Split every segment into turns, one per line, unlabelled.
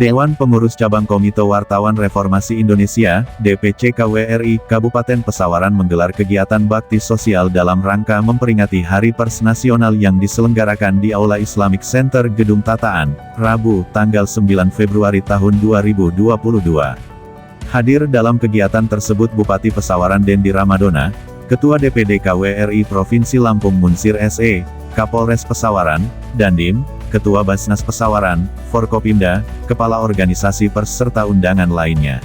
Dewan Pengurus Cabang Komite Wartawan Reformasi Indonesia, DPC KWRI, Kabupaten Pesawaran menggelar kegiatan bakti sosial dalam rangka memperingati Hari Pers Nasional yang diselenggarakan di Aula Islamic Center Gedung Tataan, Rabu, tanggal 9 Februari tahun 2022. Hadir dalam kegiatan tersebut Bupati Pesawaran Dendi Ramadona, Ketua DPD KWRI Provinsi Lampung Munsir SE, Kapolres Pesawaran, Dandim, Ketua Basnas Pesawaran, Forkopimda, Kepala Organisasi Pers serta undangan lainnya.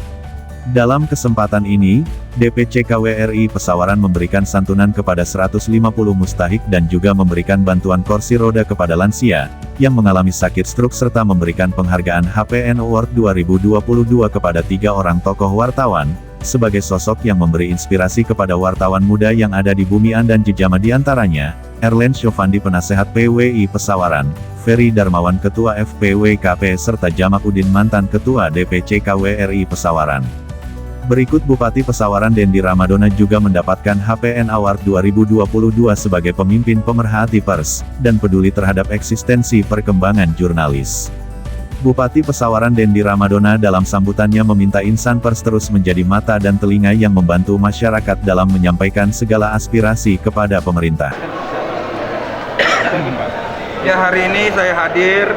Dalam kesempatan ini, DPC KWRI Pesawaran memberikan santunan kepada 150 mustahik dan juga memberikan bantuan kursi roda kepada lansia, yang mengalami sakit stroke serta memberikan penghargaan HPN Award 2022 kepada 3 orang tokoh wartawan, sebagai sosok yang memberi inspirasi kepada wartawan muda yang ada di Bumian dan Jejama diantaranya, Erlen Syofandi Penasehat PWI Pesawaran, Ferry Darmawan Ketua FPWKP serta Jamak Udin mantan Ketua DPC KWRI Pesawaran. Berikut Bupati Pesawaran Dendi Ramadona juga mendapatkan HPN Award 2022 sebagai pemimpin pemerhati pers, dan peduli terhadap eksistensi perkembangan jurnalis. Bupati Pesawaran Dendi Ramadona dalam sambutannya meminta insan pers terus menjadi mata dan telinga yang membantu masyarakat dalam menyampaikan segala aspirasi kepada pemerintah.
Ya, hari ini saya hadir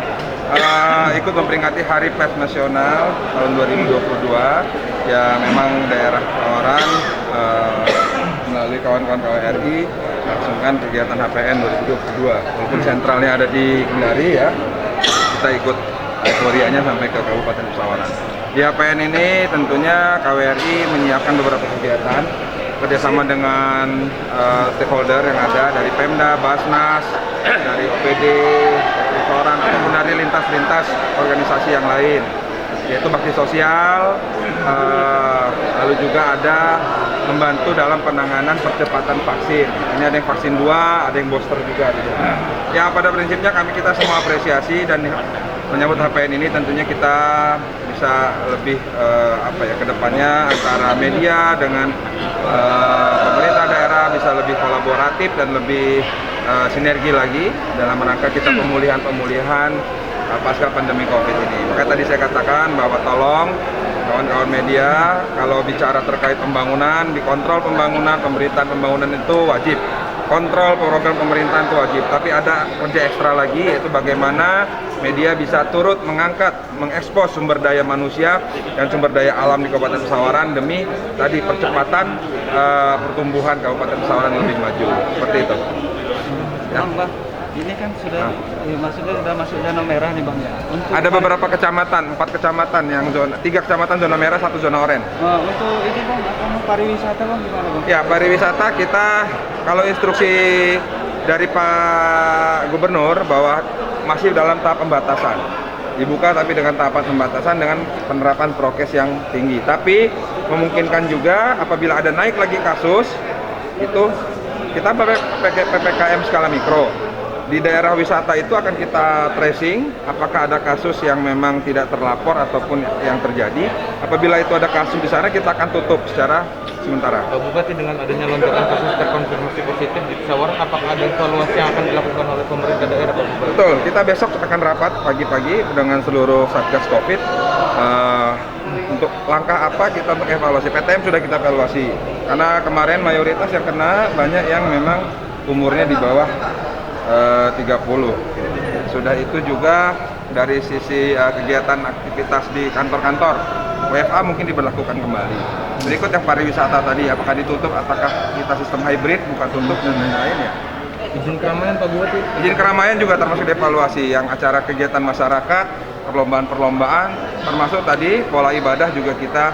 ikut memperingati Hari Pers Nasional tahun 2022. Ya, memang daerah Pesawaran melalui kawan-kawan KWRI melangsungkan kegiatan HPN 2022. Walaupun sentralnya ada di Kendari ya, kita ikut euforianya sampai ke Kabupaten Pesawaran. Di HPN ini tentunya KWRI menyiapkan beberapa kegiatan kerjasama dengan stakeholder yang ada dari Pemda, Basnas, dari OPD, restoran, ataupun dari lintas-lintas organisasi yang lain, yaitu bakti sosial, lalu juga ada membantu dalam penanganan percepatan vaksin. Ini ada yang vaksin 2, ada yang booster juga. Ya, pada prinsipnya kita semua apresiasi dan menyambut HPN ini tentunya kita bisa lebih kedepannya antara media dengan pemerintah daerah bisa lebih kolaboratif dan lebih sinergi lagi dalam rangka kita pemulihan pasca pandemi COVID ini. Maka tadi saya katakan bahwa tolong kawan-kawan media kalau bicara terkait pembangunan, dikontrol pembangunan, pemberitaan pembangunan itu wajib. Kontrol program pemerintahan itu wajib, tapi ada kerja ekstra lagi, yaitu bagaimana media bisa turut mengangkat, mengekspos sumber daya manusia dan sumber daya alam di Kabupaten Pesawaran demi tadi percepatan pertumbuhan Kabupaten Pesawaran lebih maju, seperti itu.
Ya. Bang, ini kan sudah sudah masuk zona merah nih Bang ya.
Ada beberapa kecamatan, 4 kecamatan yang 3 kecamatan zona merah, 1 zona oranye.
Untuk ini Bang, pariwisata Bang gimana Bang? Ya,
pariwisata kita kalau instruksi dari Pak Gubernur bahwa masih dalam tahap pembatasan. Dibuka tapi dengan tahapan pembatasan dengan penerapan prokes yang tinggi. Tapi memungkinkan juga apabila ada naik lagi kasus, itu kita pakai PPKM skala mikro. Di daerah wisata itu akan kita tracing apakah ada kasus yang memang tidak terlapor ataupun yang terjadi. Apabila itu ada kasus di sana, kita akan tutup secara sementara.
Bupati, dengan adanya lonjakan kasus terkonfirmasi positif di Pesawaran, apakah ada evaluasi yang akan dilakukan oleh pemerintah daerah Pak Bupati?
Betul, kita besok akan rapat pagi-pagi dengan seluruh Satgas Covid untuk langkah apa kita untuk evaluasi. PTM sudah kita evaluasi karena kemarin mayoritas yang kena banyak yang memang umurnya di bawah 30. Sudah itu juga dari sisi kegiatan aktivitas di kantor-kantor WFA mungkin diberlakukan kembali. Berikut yang pariwisata tadi, apakah ditutup, apakah kita sistem hybrid, buka tutup dan lain-lain ya.
Izin keramaian Pak Bupati?
Izin keramaian juga termasuk dievaluasi, yang acara kegiatan masyarakat, perlombaan-perlombaan, termasuk tadi pola ibadah juga kita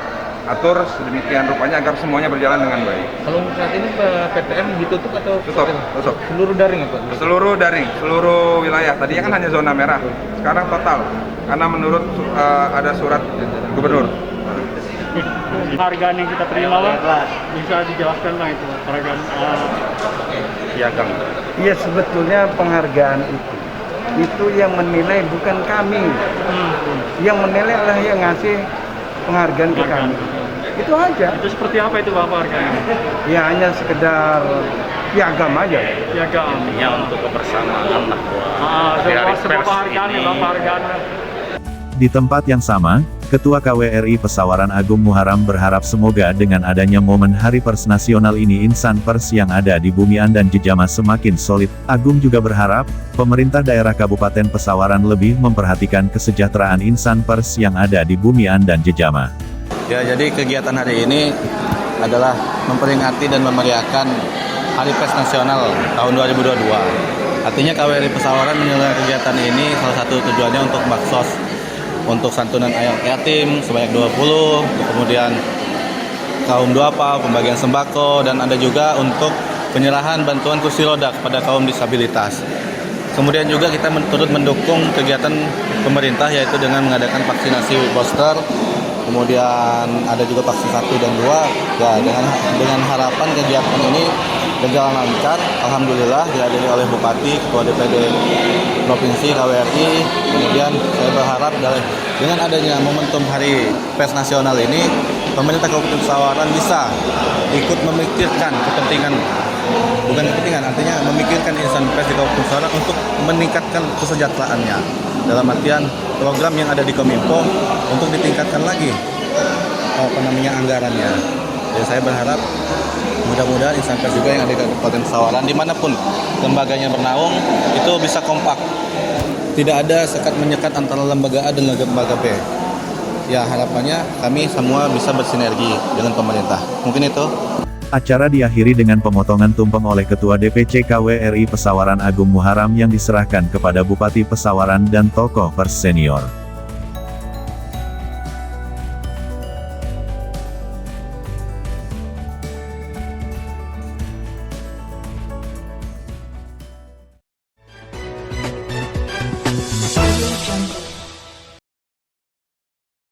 atur sedemikian rupanya agar semuanya berjalan dengan baik.
Kalau saat ini PTM ditutup atau
tutup?
Seluruh daring Pak?
Seluruh daring, seluruh wilayah. Tadinya kan hanya zona merah, sekarang total. Karena menurut ada surat Gubernur.
Penghargaan yang kita terima Bang, bisa dijelaskan Bang itu penghargaan
Piagam.
Iya, sebetulnya penghargaan itu yang menilai bukan kami. Yang menilai adalah yang ngasih penghargaan ke kami. Itu aja.
Itu seperti apa itu Bang penghargaannya?
Ya hanya sekedar piagam aja.
Piagam.
Ya untuk kebersamaan lah.
Sebuah penghargaan ya Bang penghargaannya.
Di tempat yang sama, Ketua KWRI Pesawaran Agung Muharam berharap semoga dengan adanya momen Hari Pers Nasional ini insan pers yang ada di Bumian dan Jejama semakin solid. Agung juga berharap, pemerintah daerah Kabupaten Pesawaran lebih memperhatikan kesejahteraan insan pers yang ada di Bumian dan Jejama.
Ya, jadi kegiatan hari ini adalah memperingati dan memeriahkan Hari Pers Nasional tahun 2022. Artinya KWRI Pesawaran menyelenggarakan kegiatan ini salah satu tujuannya untuk baksos, untuk santunan anak yatim sebanyak 20, kemudian kaum duafa, pembagian sembako, dan ada juga untuk penyerahan bantuan kursi roda kepada kaum disabilitas. Kemudian juga kita turut mendukung kegiatan pemerintah yaitu dengan mengadakan vaksinasi booster, kemudian ada juga vaksin 1 dan 2. Ya, dengan harapan kegiatan ini berjalan lancar. Alhamdulillah dihadiri oleh Bupati, Ketua DPD Provinsi KWRI. Kemudian saya berharap dengan adanya momentum Hari Pers Nasional ini, pemerintah Kabupaten Pesawaran bisa ikut memikirkan artinya memikirkan insan pers di Kabupaten Pesawaran untuk meningkatkan kesejahteraannya. Dalam artian program yang ada di Kominfo untuk ditingkatkan lagi anggarannya. Jadi saya berharap mudah-mudahan insan pers juga yang ada di Kabupaten Pesawaran dimanapun lembaganya bernaung itu bisa kompak, tidak ada sekat menyekat antara lembaga A dan lembaga B. Ya, harapannya kami semua bisa bersinergi dengan pemerintah. Mungkin itu.
Acara diakhiri dengan pemotongan tumpeng oleh Ketua DPC KWRI Pesawaran Agung Muharam yang diserahkan kepada Bupati Pesawaran dan tokoh pers senior.